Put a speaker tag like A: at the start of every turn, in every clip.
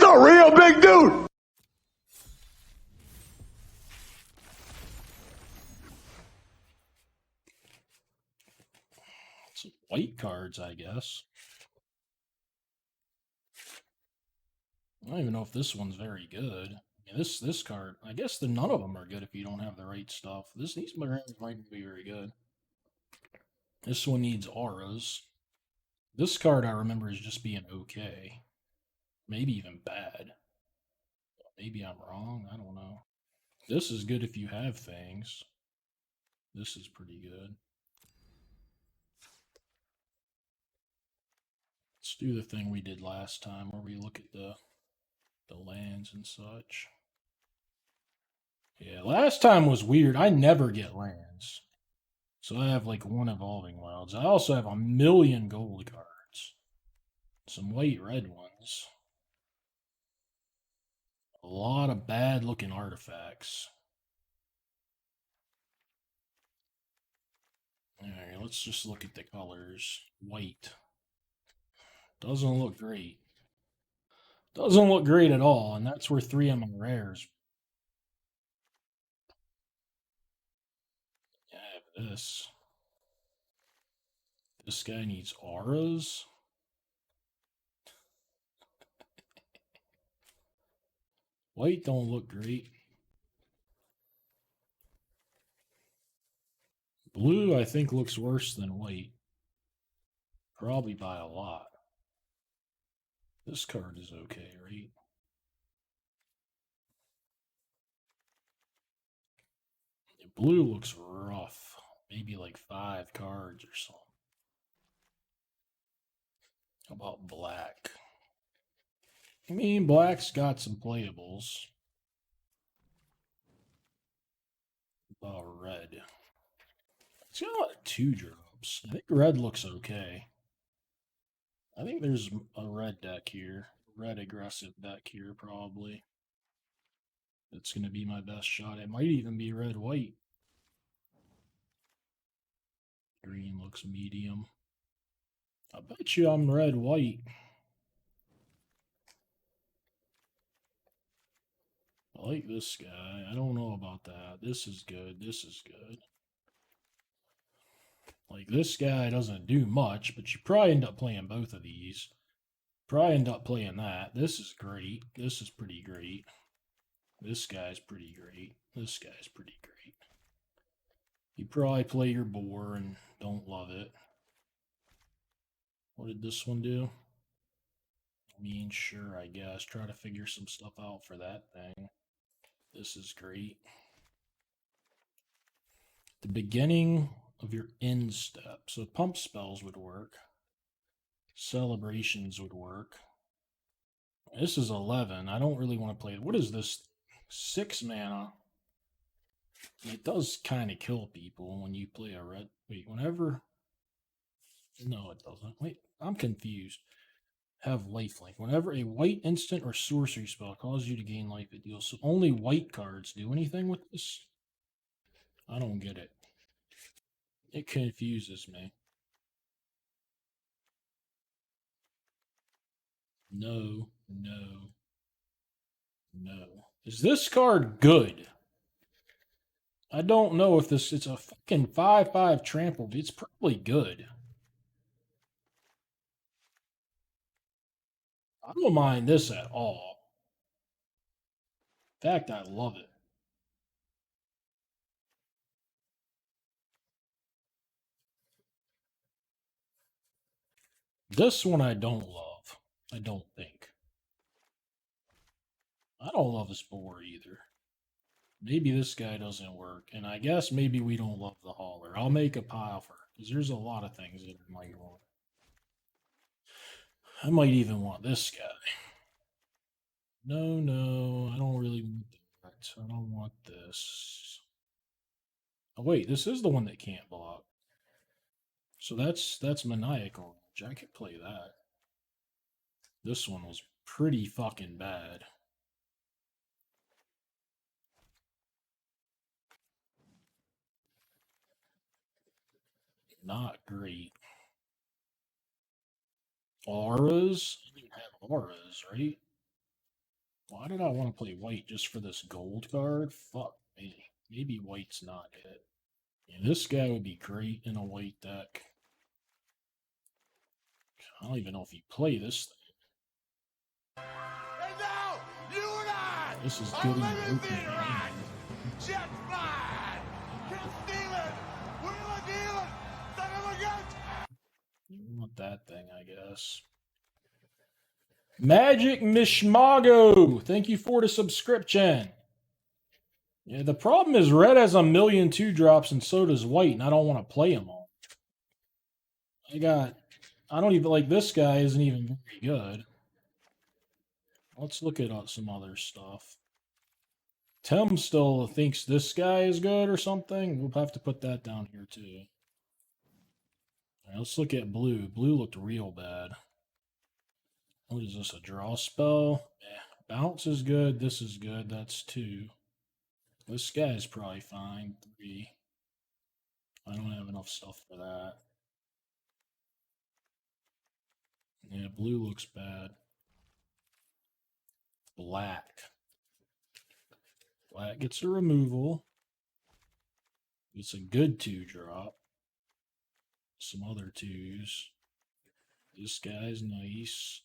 A: a real big dude.
B: Some white cards, I guess. I don't even know if this one's very good. I mean, this card, I guess none of them are good if you don't have the right stuff. These might be very good. This one needs auras. This card I remember as just being okay. Maybe even bad. Maybe I'm wrong. I don't know. This is good if you have things. This is pretty good. Let's do the thing we did last time where we look at the lands and such. Yeah, last time was weird. I never get lands. So I have like one Evolving Wilds. I also have 1,000,000 gold cards. Some white red ones. A lot of bad looking artifacts. Alright, let's just look at the colors. White. Doesn't look great. Doesn't look great at all, and that's where 3 of my rares. Yeah, I have this. This guy needs auras. White don't look great. Blue, I think, looks worse than white. Probably by a lot. This card is okay, right? Blue looks rough. Maybe like 5 cards or something. How about black? I mean, black's got some playables. How about red? It's got a lot of 2-drops. I think red looks okay. I think there's a red deck here. Red aggressive deck here, probably. That's going to be my best shot. It might even be red-white. Green looks medium. I bet you I'm red-white. I like this guy. I don't know about that. This is good. This is good. Like, this guy doesn't do much, but you probably end up playing both of these. Probably end up playing that. This is great. This is pretty great. This guy's pretty great. This guy's pretty great. You probably play your boar and don't love it. What did this one do? I mean, sure, I guess. Try to figure some stuff out for that thing. This is great. The beginning of your end step. So pump spells would work. Celebrations would work. This is 11. I don't really want to play it. What is this? 6 mana. It does kind of kill people when you play a red. Wait, whenever. No, it doesn't. Wait, I'm confused. Have lifelink. Whenever a white instant or sorcery spell causes you to gain life, it deals. So only white cards do anything with this? I don't get it. It confuses me. No, no, no. Is this card good? I don't know if it's a fucking 5/5 trample. It's probably good. I don't mind this at all. In fact, I love it. This one I don't love. I don't think. I don't love this boar either. Maybe this guy doesn't work, and I guess maybe we don't love the hauler. I'll make a pile for because there's a lot of things that I might want. I might even want this guy. No, I don't really want that. I don't want this. Oh wait, this is the one that can't block. So that's maniacal. I could play that. This one was pretty fucking bad. Not great. Auras? I didn't have auras, right? Why did I want to play white just for this gold card? Fuck me. Maybe white's not it. Yeah, this guy would be great in a white deck. I don't even know if you play this thing.
A: And now, you and I
B: This is good in the opening
A: theater act.
B: hand.
A: Jet flying, kill stealing, wheeling dealing, son of a gun.
B: You want that thing, I guess. Magic Mishmago, thank you for the subscription. Yeah, the problem is red has a million 2-drops and so does white, and I don't want to play them all. I don't even like this guy isn't even very good. Let's look at some other stuff. Tim still thinks this guy is good or something. We'll have to put that down here too. All right, let's look at blue. Blue looked real bad. What is this, a draw spell? Yeah. Bounce is good. This is good. That's 2. This guy's probably fine. 3. I don't have enough stuff for that. Yeah, blue looks bad. Black. Black gets a removal. It's a good 2-drop. Some other 2s. This guy's nice.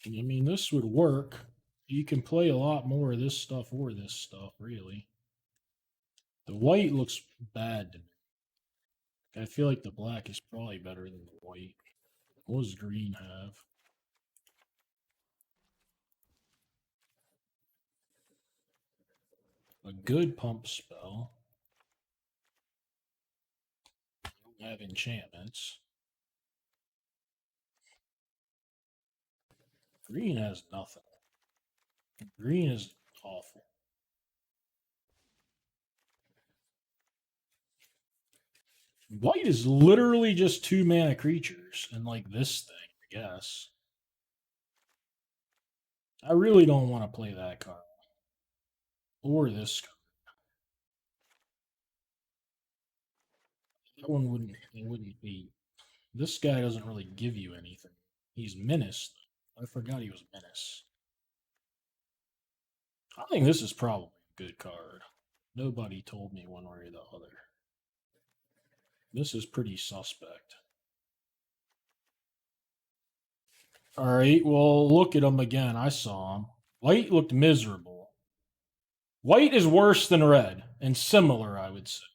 B: I mean, this would work. You can play a lot more of this stuff or this stuff, really. The white looks bad to me. I feel like the black is probably better than the white. What does green have? A good pump spell. I don't have enchantments. Green has nothing. Green is awful. White is literally just 2 mana creatures and like this thing, I guess. I really don't want to play that card. Or this card. That one wouldn't be. This guy doesn't really give you anything. He's Menace. I forgot he was Menace. I think this is probably a good card. Nobody told me one way or the other. This is pretty suspect. All right, well, look at him again. I saw him. White looked miserable. White is worse than red, and similar, I would say.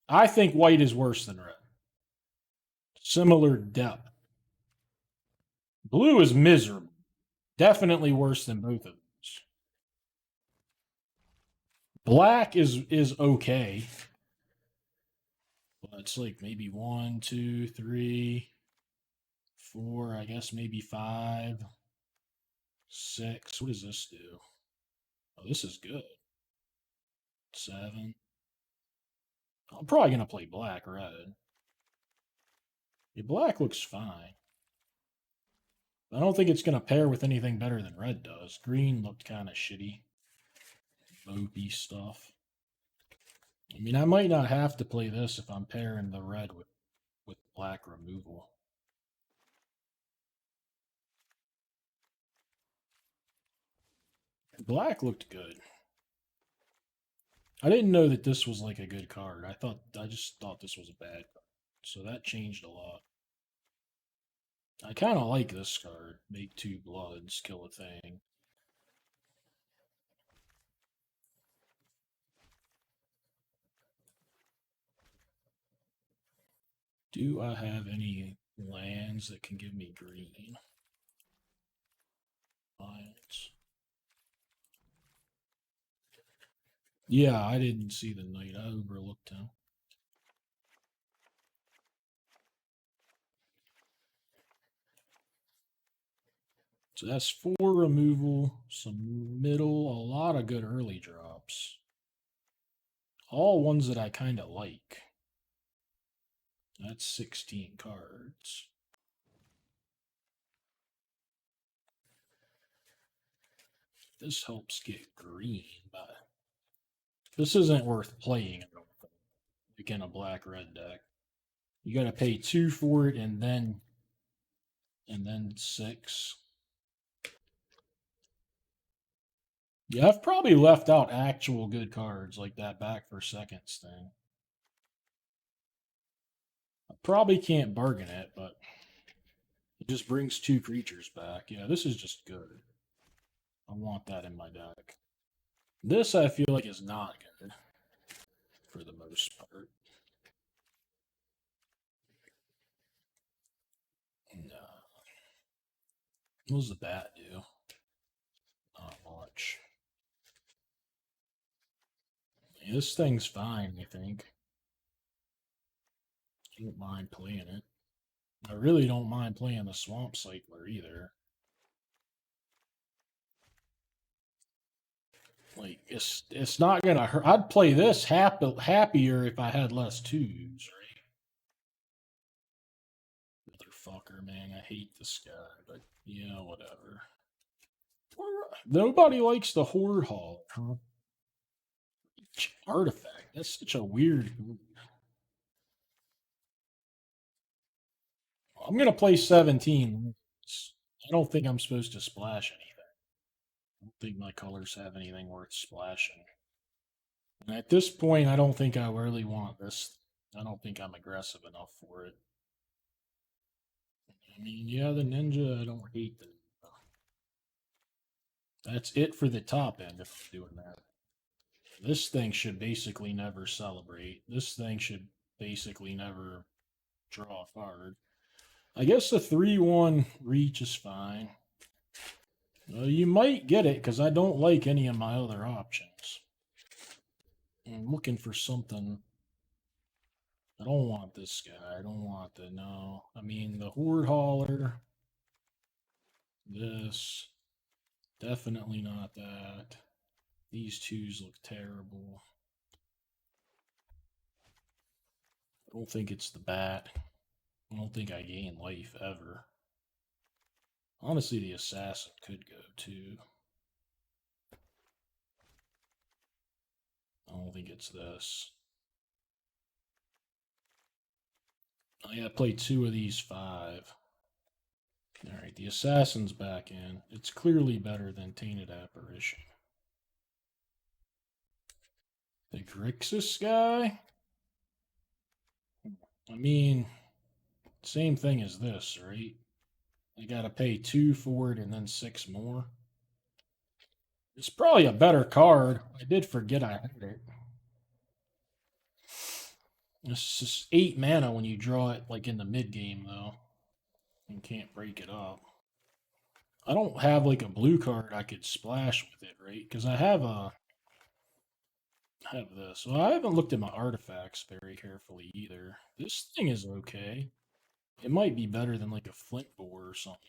B: I think white is worse than red. Similar depth. Blue is miserable. Definitely worse than both of those. Black is okay. But it's like maybe 1, 2, 3, 4, I guess maybe 5, 6. What does this do? Oh, this is good. 7. I'm probably going to play black red. Yeah, black looks fine. I don't think it's going to pair with anything better than red does. Green looked kind of shitty. Mopey stuff. I mean, I might not have to play this if I'm pairing the red with black removal. Black looked good. I didn't know that this was like a good card. I just thought this was a bad card. So that changed a lot. I kind of like this card. Make 2 bloods, kill a thing. Do I have any lands that can give me green? Lands. Yeah, I didn't see the knight. I overlooked him. So that's 4 removal, some middle, a lot of good early drops. All ones that I kind of like. That's 16 cards. This helps get green, but this isn't worth playing, I don't think. Like in a black-red deck. You got to pay 2 for it, and then 6. Yeah, I've probably left out actual good cards like that back for seconds thing. I probably can't bargain it, but it just brings 2 creatures back. Yeah, this is just good. I want that in my deck. This I feel like is not good for the most part. No. What does the bat do? Not much. Yeah, this thing's fine, I think. I don't mind playing it. I really don't mind playing the Swamp Cycler either. Like it's not gonna hurt. I'd play this happier if I had less 2s, right? Motherfucker, man, I hate this guy, but yeah, whatever. Nobody likes the Horde Hall, huh? Artifact. That's such a weird. I'm gonna play 17. I don't think I'm supposed to splash anything. I don't think my colors have anything worth splashing. And at this point, I don't think I really want this. I don't think I'm aggressive enough for it. I mean, yeah, the ninja, I don't hate the ninja. That's it for the top end if I'm doing that. This thing should basically never celebrate. This thing should basically never draw a card. I guess the 3/1 reach is fine. You might get it because I don't like any of my other options. I'm looking for something. I don't want this guy. I don't want the no. I mean the Horde Hauler. This. Definitely not that. These 2s look terrible. I don't think it's the bat. I don't think I gain life ever. Honestly, the assassin could go too. I don't think it's this. I gotta play 2 of these 5. Alright, the assassin's back in. It's clearly better than Tainted Apparition. The Grixis guy? I mean, same thing as this, right? I gotta pay 2 for it and then 6 more. It's probably a better card. I did forget I had it. It's just 8 mana when you draw it like in the mid game though. You can't break it up. I don't have like a blue card I could splash with it, right? Because I have this. Well, I haven't looked at my artifacts very carefully either. This thing is okay. It might be better than like a flint boar or something.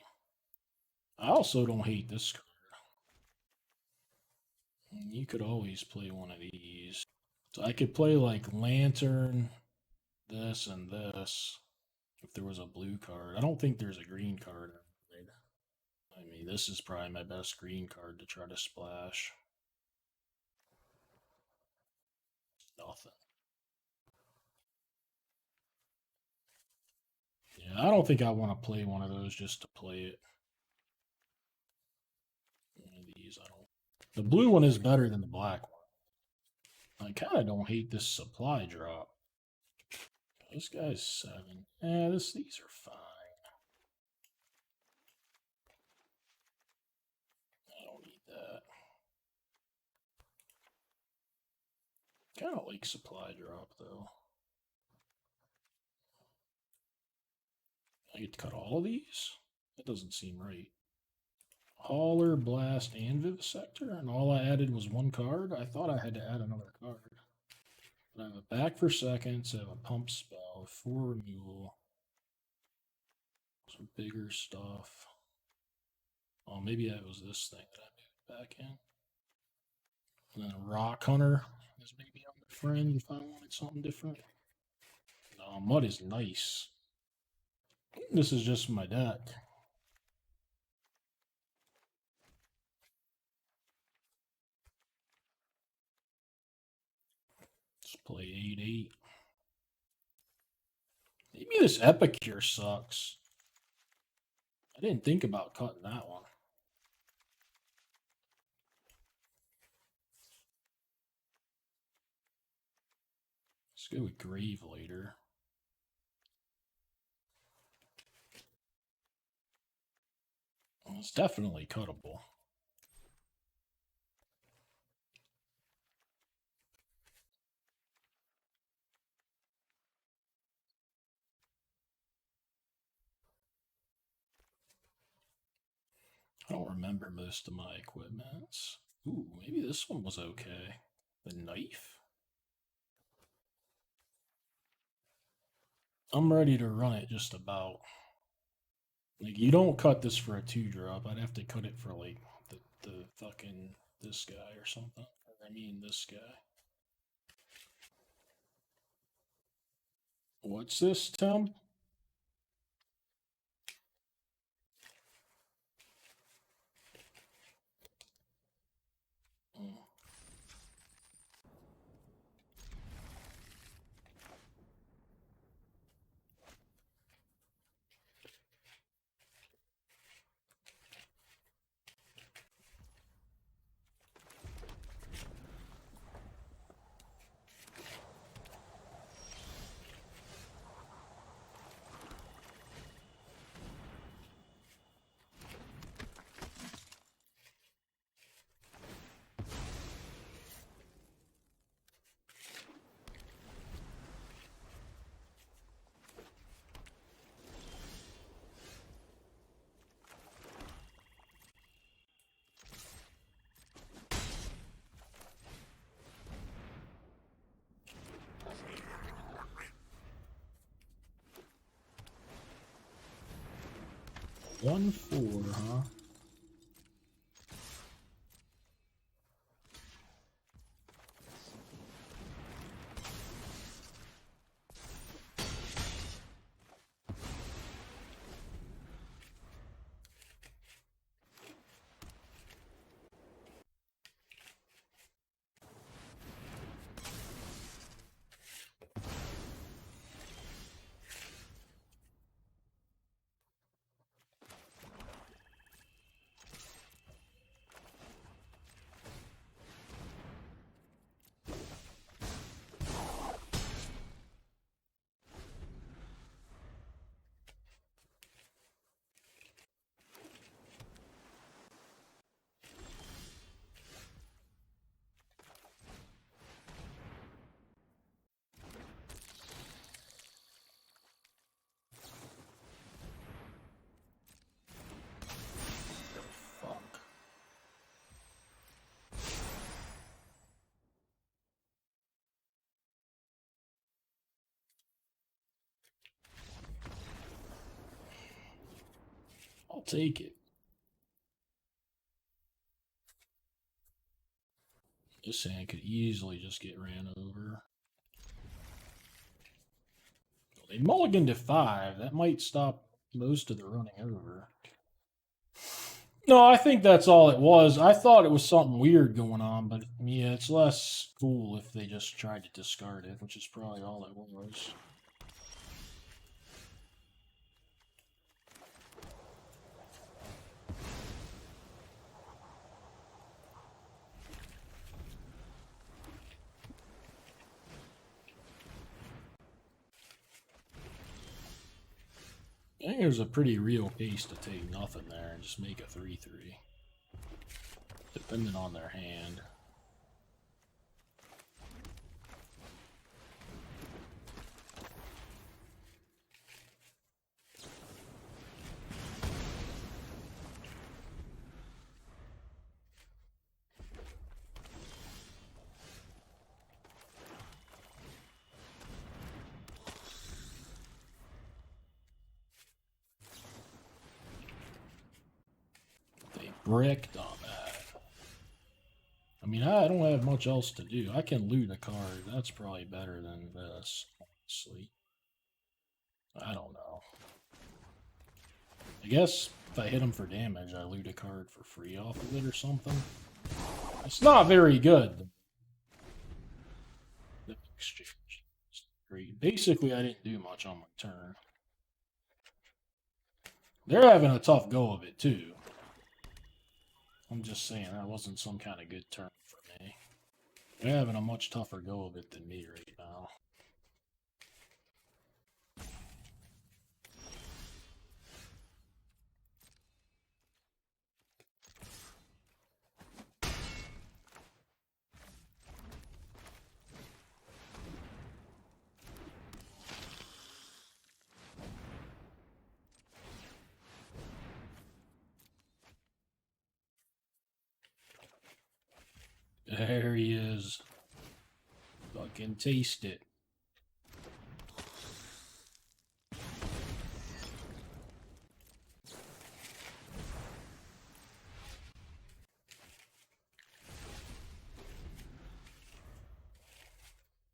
B: I also don't hate this card. You could always play one of these. So I could play like Lantern, this, and this. If there was a blue card. I don't think there's a green card. I mean, this is probably my best green card to try to splash. Nothing. Yeah, I don't think I want to play one of those just to play it. One of these, I don't. The blue one is better than the black one. I kind of don't hate this supply drop. This guy's 7. These are fine. I don't need that. Kind of like supply drop though. I get to cut all of these? That doesn't seem right. Hauler, Blast, and Vivisector, and all I added was 1 card? I thought I had to add another card. But I have a back for seconds, I have a pump spell, 4 removal. Some bigger stuff. Oh, maybe that was this thing that I moved back in. And then a Rock Hunter is maybe on the fringe if I wanted something different. No, Mud is nice. This is just my deck. Let's play 8/8. Maybe this Epicure sucks. I didn't think about cutting that one. Let's go with Grave later. Well, it's definitely cuttable. I don't remember most of my equipments. Ooh, maybe this one was okay. The knife? I'm ready to run it just about. Like, you don't cut this for a 2-drop. I'd have to cut it for, like, the fucking this guy or something. Or, I mean, this guy. What's this, Tim? One 4, huh? Fuck. I'll take it. This hand could easily just get ran over. They mulliganed to 5. That might stop most of the running over. No, I think that's all it was. I thought it was something weird going on, but yeah, it's less cool if they just tried to discard it, which is probably all it was. I think there's a pretty real case to take nothing there and just make a 3-3. Depending on their hand. Bricked on that. I mean, I don't have much else to do. I can loot a card. That's probably better than this, honestly. I don't know. I guess if I hit him for damage, I loot a card for free off of it or something. It's not very good. The exchange. great. Basically, I didn't do much on my turn. They're having a tough go of it, too. I'm just saying, that wasn't some kind of good turn for me. They're having a much tougher go of it than me right now. There he is. Fucking taste it.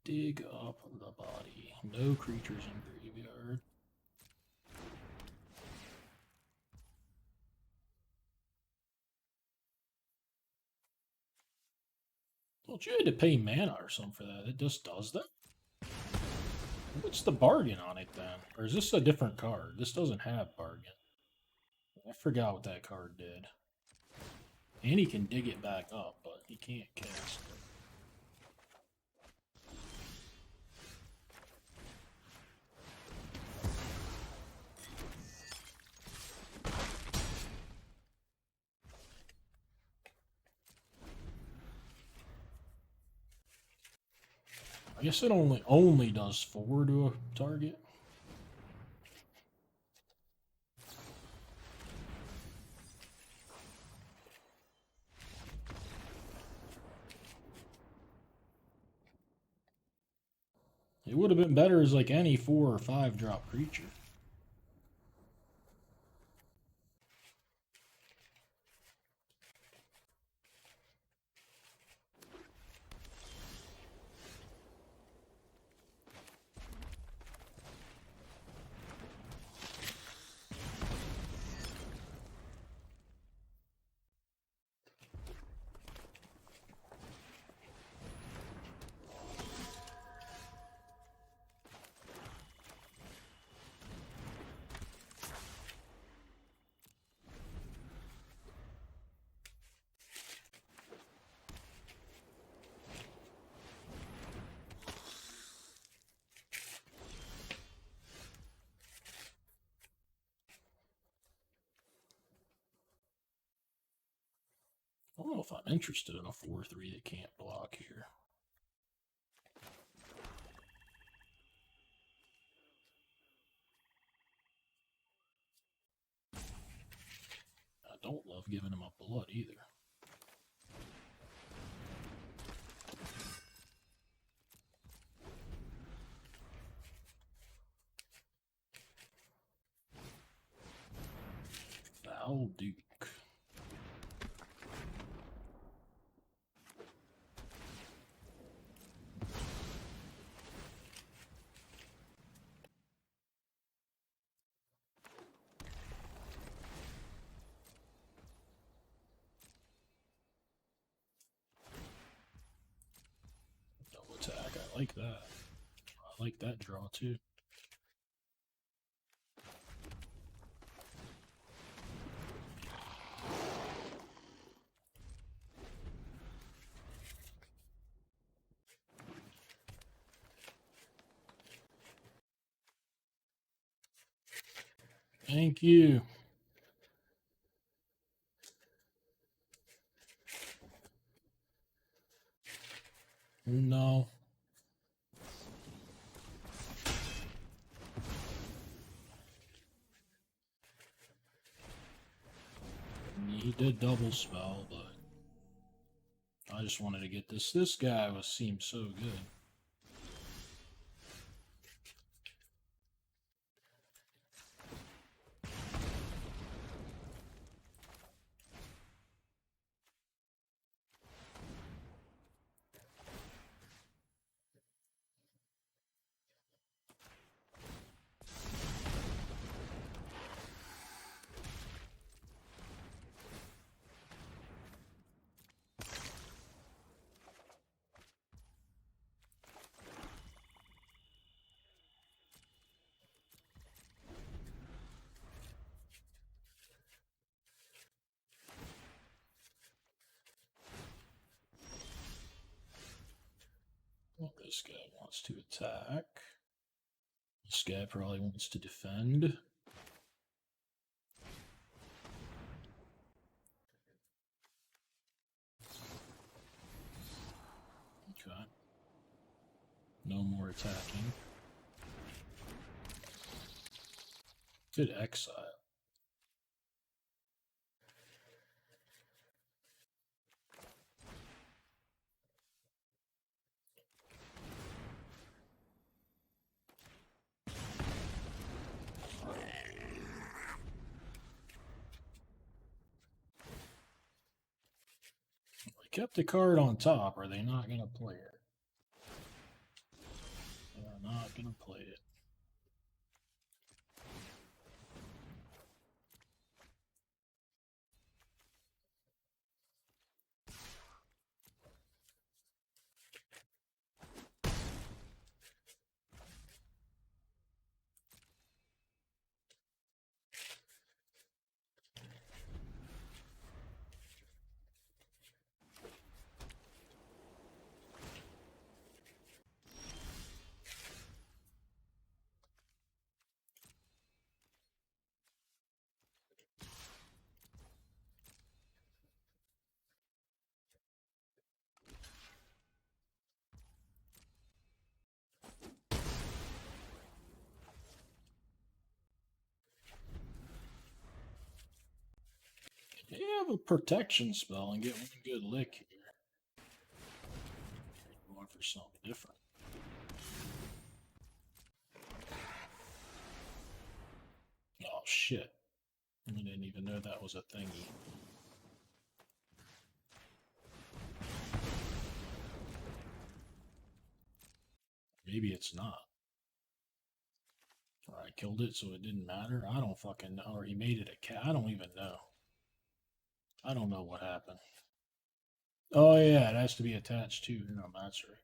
B: Dig up the body. No creatures in graveyard. Well, you had to pay mana or something for that. It just does that? What's the bargain on it then? Or is this a different card? This doesn't have bargain. I forgot what that card did. And he can dig it back up, but he can't cast it. I guess it only does 4 to a target. It would have been better as like any 4 or 5 drop creature. I don't know if I'm interested in a 4/3 that can't block here. I don't love giving him up blood either. Foul Duke. Double attack, I like that. I like that draw too. Thank you. No. He did double spell, but I just wanted to get this. This guy seemed so good. This guy wants to attack. This guy probably wants to defend. Okay. No more attacking. Good exile. Kept the card on top. Are they not going to play it? They're not going to play it. You have a protection spell and get one good lick here. You're going for something different. Oh shit. I didn't even know that was a thingy. Maybe it's not. Or I killed it so it didn't matter. I don't fucking know. Or he made it a cat. I don't even know. I don't know what happened. Oh yeah, it has to be attached to. No, that's right.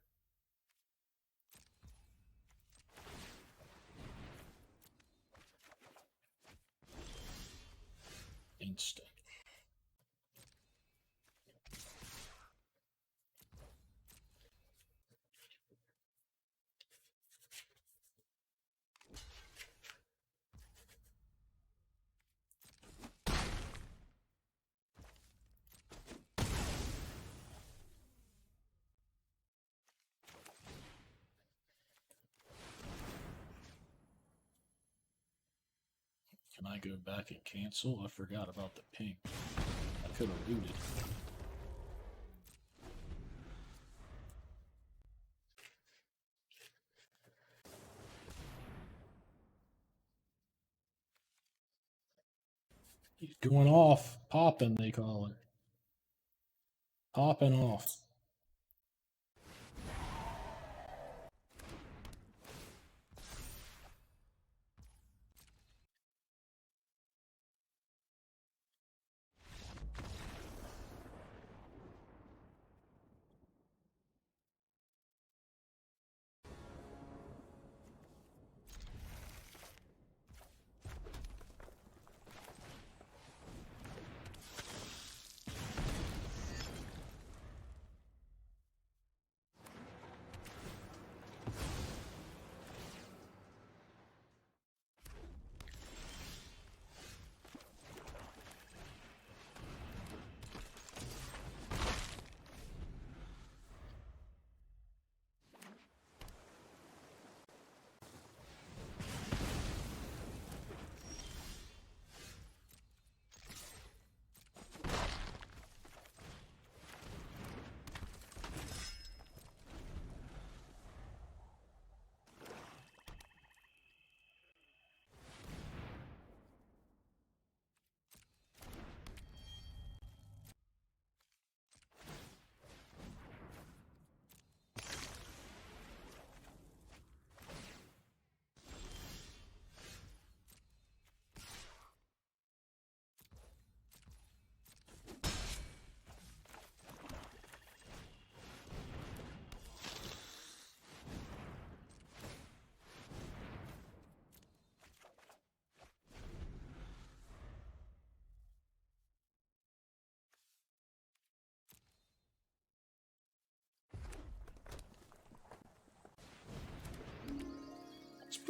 B: Instant. Can I go back and cancel? I forgot about the ping. I could have looted. He's going off. Popping, they call it. Popping off.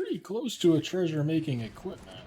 B: pretty close to a treasure-making equipment.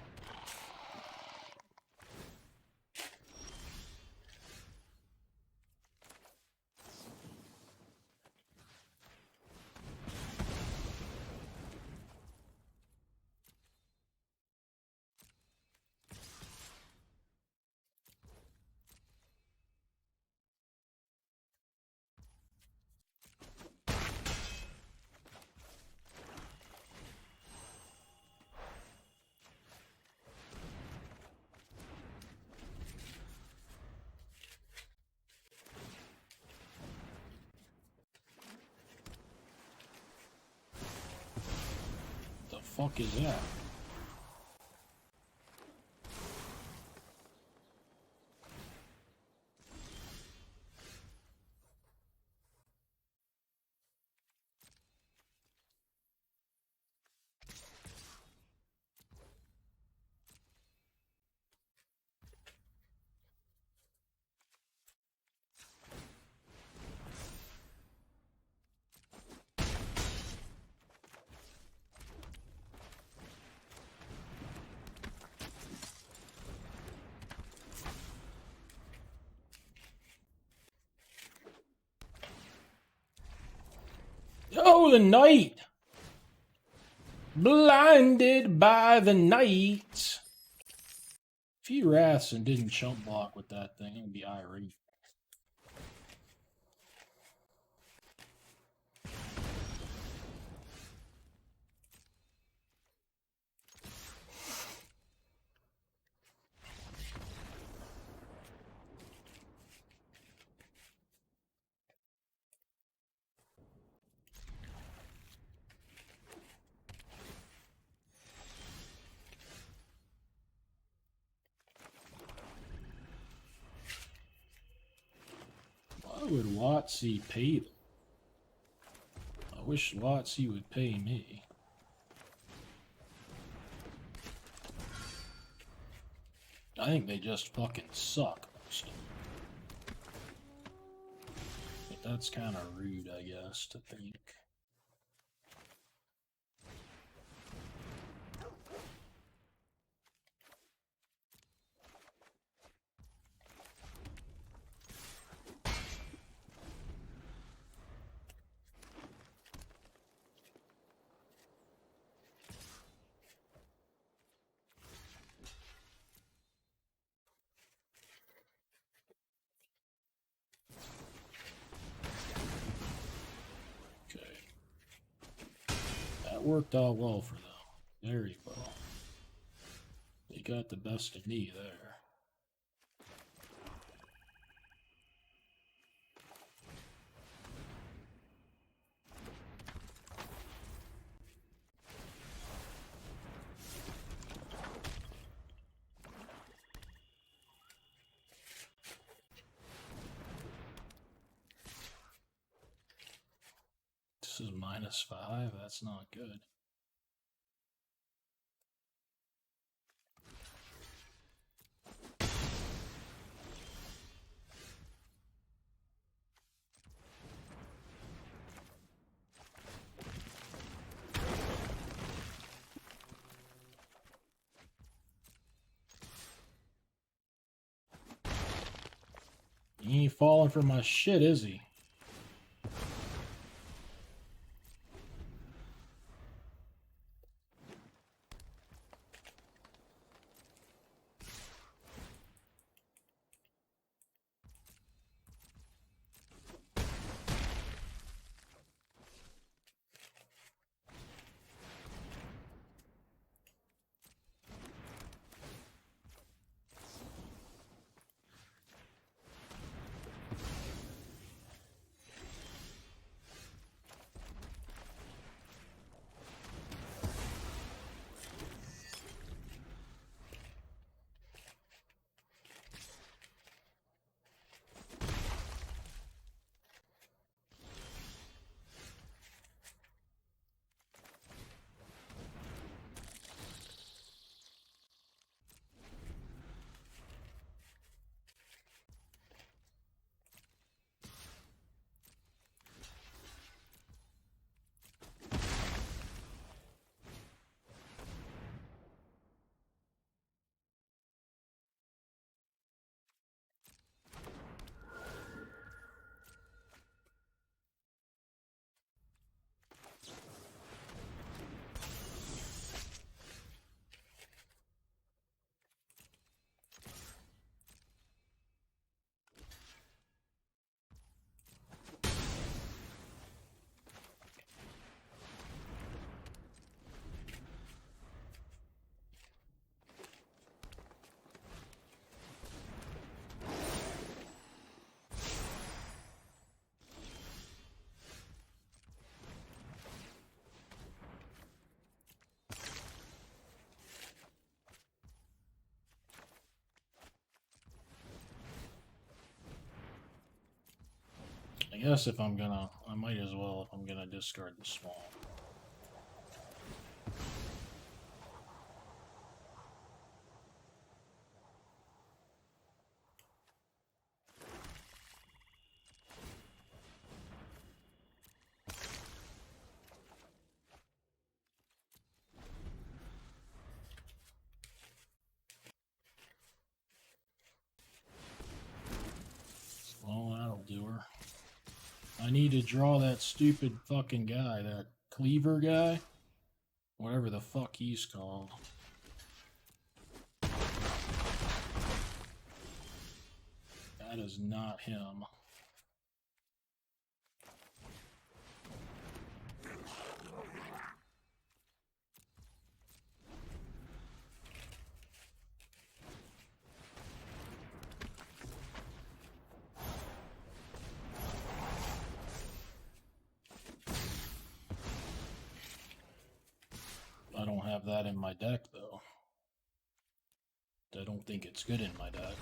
B: The fuck is that? Oh, the night! Blinded by the night. If he wraths and didn't chump block with that thing, I'd be irate. Why would Watsy pay them? I wish Watsy would pay me. I think they just fucking suck. But that's kind of rude, I guess, to think. Worked out well for them. Very well. They got the best of me there. This is -5. That's not good. He ain't falling for my shit, is he? guess if I'm gonna, I might as well if I'm gonna discard the swamp. Well, that'll do her. I need to draw that stupid fucking guy, that cleaver guy. Whatever the fuck he's called. That is not him. I don't have that in my deck, though. I don't think it's good in my deck.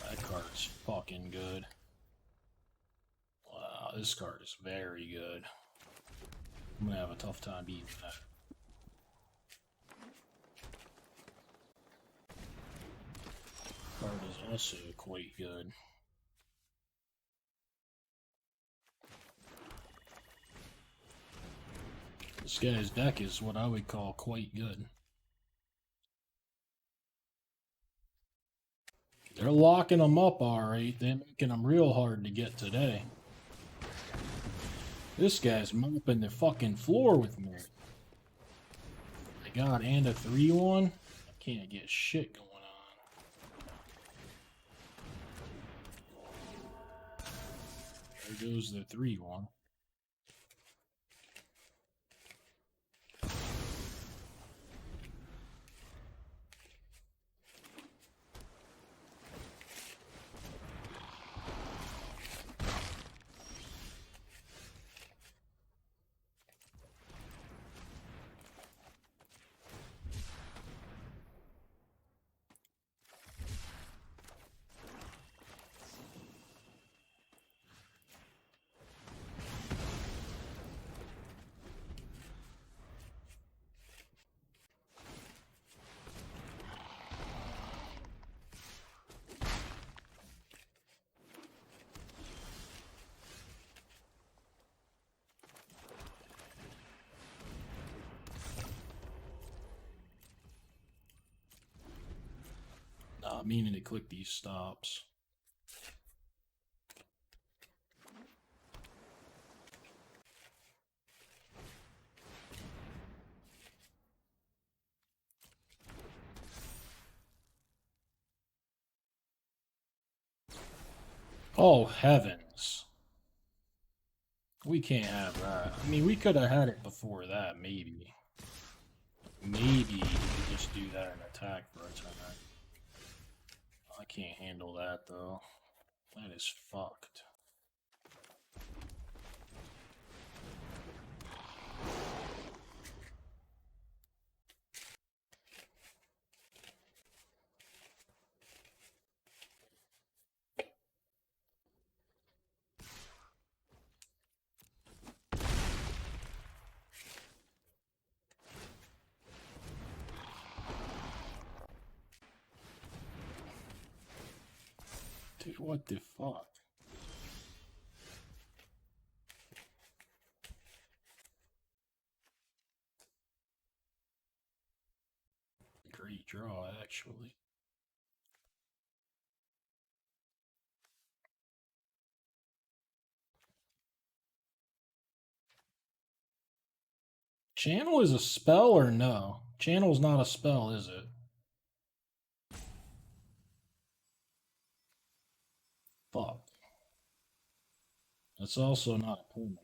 B: That card's fucking good. Wow, this card is very good. I'm gonna have a tough time beating that. Card is also quite good. This guy's deck is what I would call quite good. They're locking them up alright. They're making them real hard to get today. This guy's mopping the fucking floor with me. My god, and a 3-1? I can't get shit going on. There goes the 3-1. Not meaning to click these stops. Oh, heavens. We can't have that. I mean, we could have had it before that, maybe. Maybe you could just do that and attack for a turn. I can't handle that, though. That is fucked. Dude, what the fuck? Great draw, actually. Channel is a spell or no? Channel's not a spell, is it? Fuck. It's also not a permanent.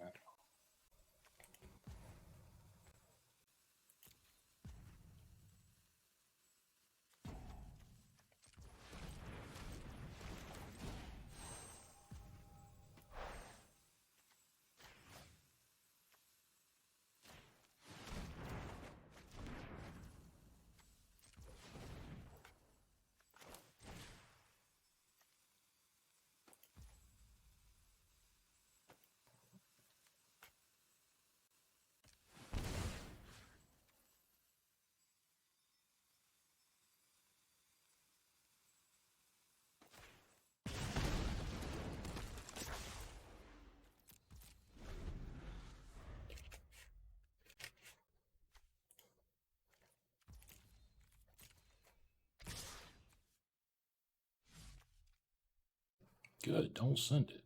B: Good, don't send it.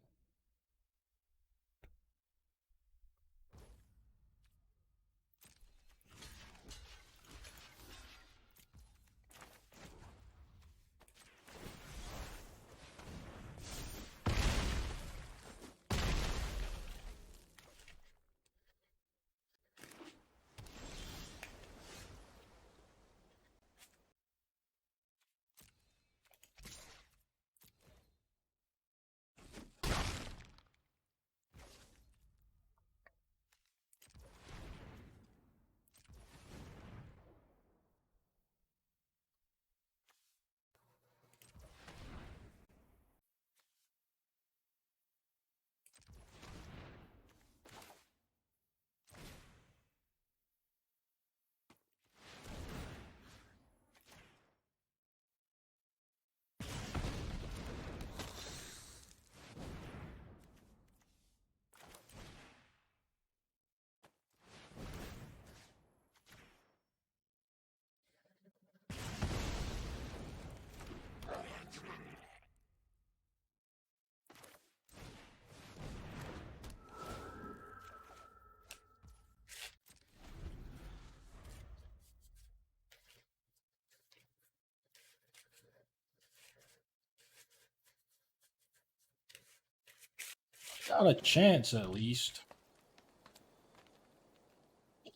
B: Got a chance at least.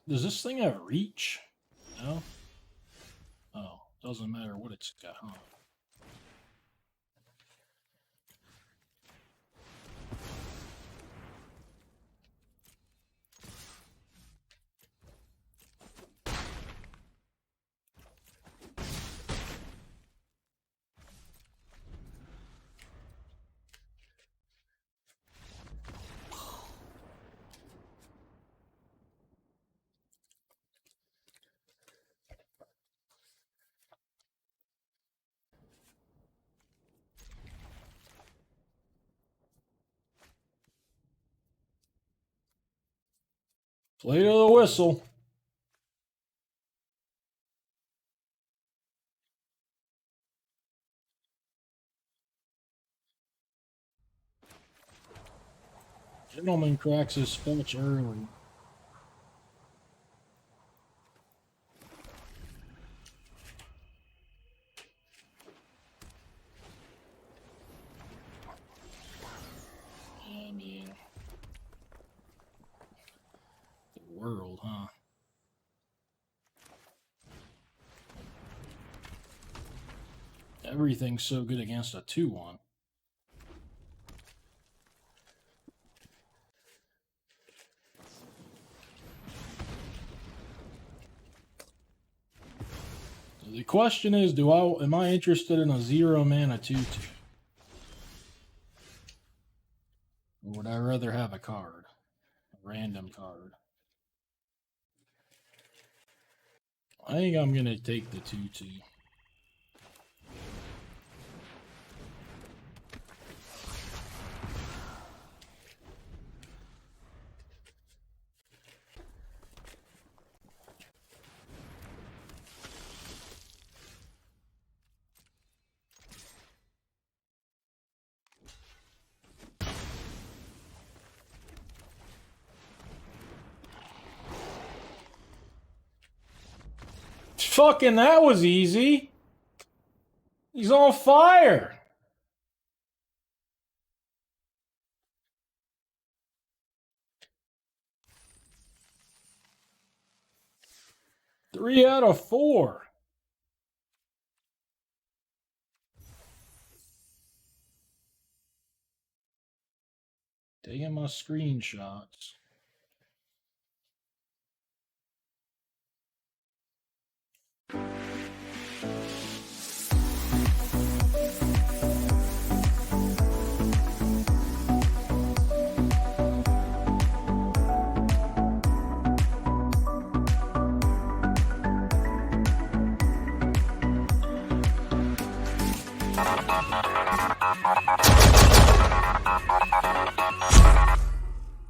B: Does this thing have reach? No? Oh, doesn't matter what it's got, huh? Play to the whistle. Gentleman cracks his fetch early. World, huh? Everything's so good against a 2-1. The question is, am I interested in a 0-mana 2/2? Or would I rather have a card? A random card. I think I'm going to take the 2/2. Fucking that was easy. He's on fire. Three out of 4. Taking my screenshots.